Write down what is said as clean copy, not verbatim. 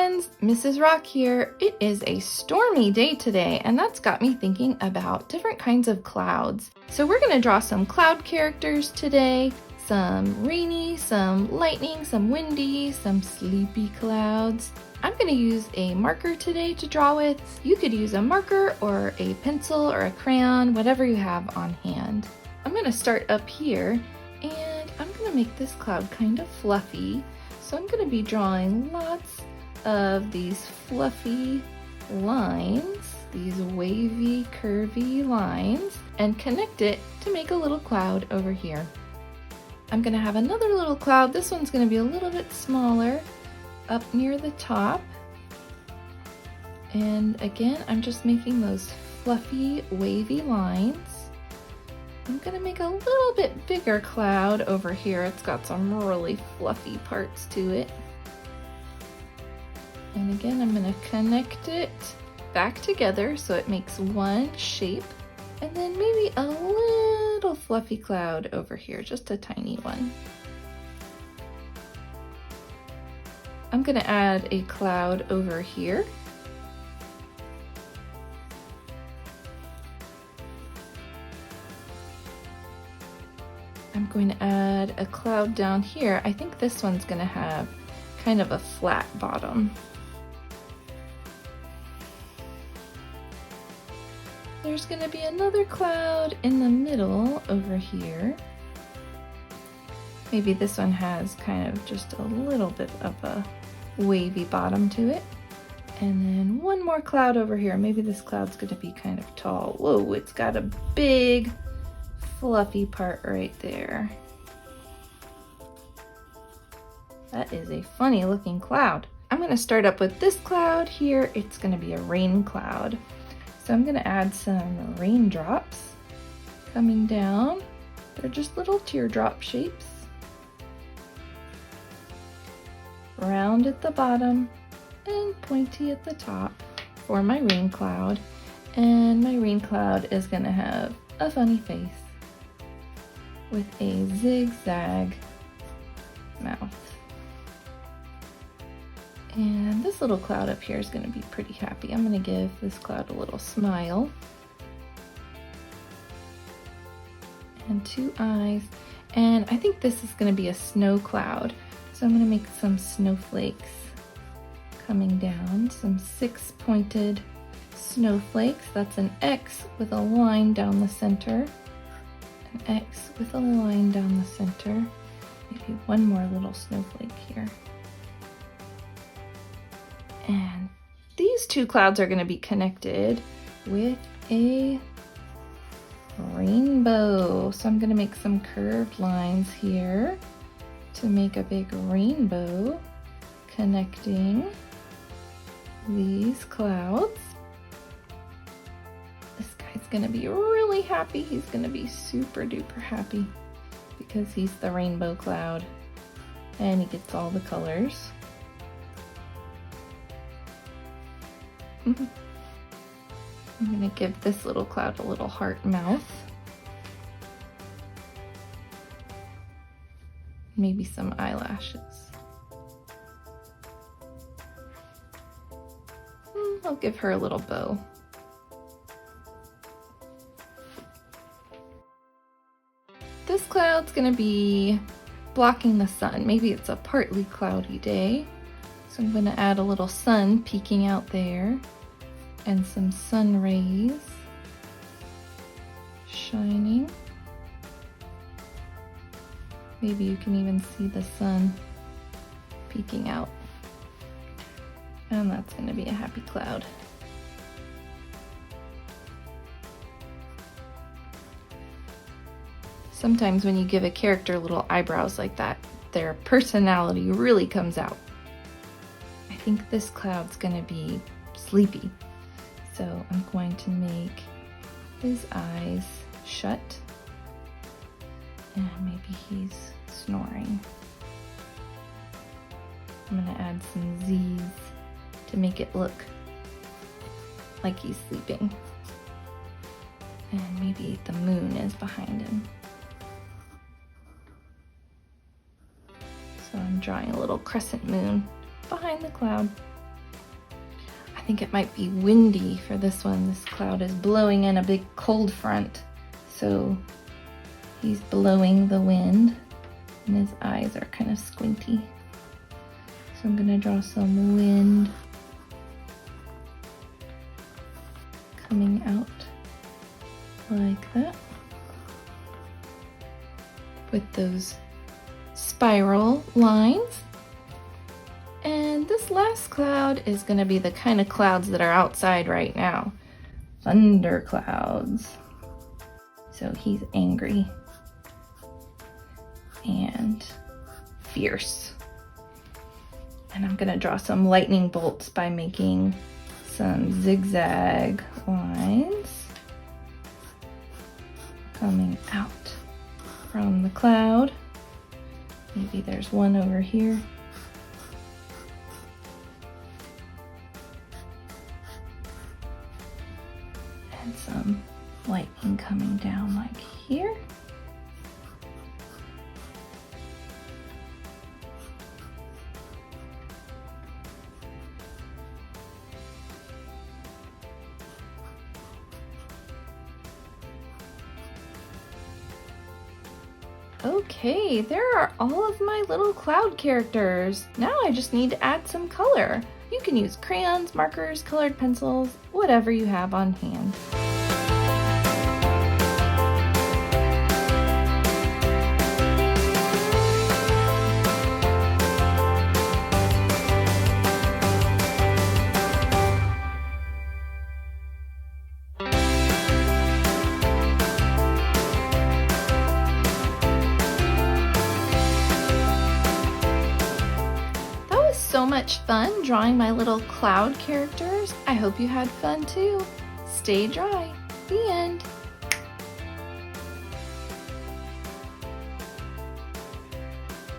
friends, Mrs. Rock here. It is a stormy day today, and that's got me thinking about different kinds of clouds. So we're going to draw some cloud characters today, some rainy, some lightning, some windy, some sleepy clouds. I'm going to use a marker today to draw with. You could use a marker or a pencil or a crayon, whatever you have on hand. I'm going to start up here, and I'm going to make this cloud kind of fluffy. So I'm going to be drawing lots of these fluffy lines, these wavy, curvy lines, and connect it to make a little cloud over here. I'm going to have another little cloud. This one's going to be a little bit smaller up near the top. And again, I'm just making those fluffy, wavy lines. I'm going to make a little bit bigger cloud over here. It's got some really fluffy parts to it. And again, I'm going to connect it back together so it makes one shape. And then maybe a little fluffy cloud over here, just a tiny one. I'm going to add a cloud over here. I'm going to add a cloud down here. I think this one's going to have kind of a flat bottom. There's going to be another cloud in the middle over here. Maybe this one has kind of just a little bit of a wavy bottom to it. And then one more cloud over here. Maybe this cloud's going to be kind of tall. Whoa, it's got a big fluffy part right there. That is a funny looking cloud. I'm going to start up with this cloud here. It's going to be a rain cloud. So I'm going to add some raindrops coming down. They're just little teardrop shapes. Round at the bottom and pointy at the top for my rain cloud. And my rain cloud is going to have a funny face with a zigzag mouth. And this little cloud up here is going to be pretty happy. I'm going to give this cloud a little smile. And two eyes. And I think this is going to be a snow cloud. So I'm going to make some snowflakes coming down, some 6-pointed snowflakes. That's an X with a line down the center. An X with a line down the center. Maybe one more little snowflake here. And these two clouds are going to be connected with a rainbow. So I'm going to make some curved lines here to make a big rainbow connecting these clouds. This guy's gonna be really happy. He's gonna be super duper happy because he's the rainbow cloud and he gets all the colors. I'm gonna give this little cloud a little heart mouth. Maybe some eyelashes. I'll give her a little bow. This cloud's gonna be blocking the sun. Maybe it's a partly cloudy day. So I'm gonna add a little sun peeking out there and some sun rays shining. Maybe you can even see the sun peeking out. And that's going to be a happy cloud. Sometimes when you give a character little eyebrows like that, their personality really comes out. I think this cloud's going to be sleepy. So I'm going to make his eyes shut. And maybe he's snoring. I'm going to add some Z's to make it look like he's sleeping. And maybe the moon is behind him. So I'm drawing a little crescent moon behind the cloud. think it might be windy for this one. This cloud is blowing in a big cold front. So he's blowing the wind and his eyes are kind of squinty. So I'm gonna draw some wind coming out like that with those spiral lines. And this last cloud is going to be the kind of clouds that are outside right now. Thunder clouds. So he's angry and fierce. And I'm going to draw some lightning bolts by making some zigzag lines coming out from the cloud. Maybe there's one over here. And some lightning coming down like here. Okay, there are all of my little cloud characters. Now I just need to add some color. You can use crayons, markers, colored pencils, whatever you have on hand. So much fun drawing my little cloud characters. I hope you had fun too. Stay dry. The end.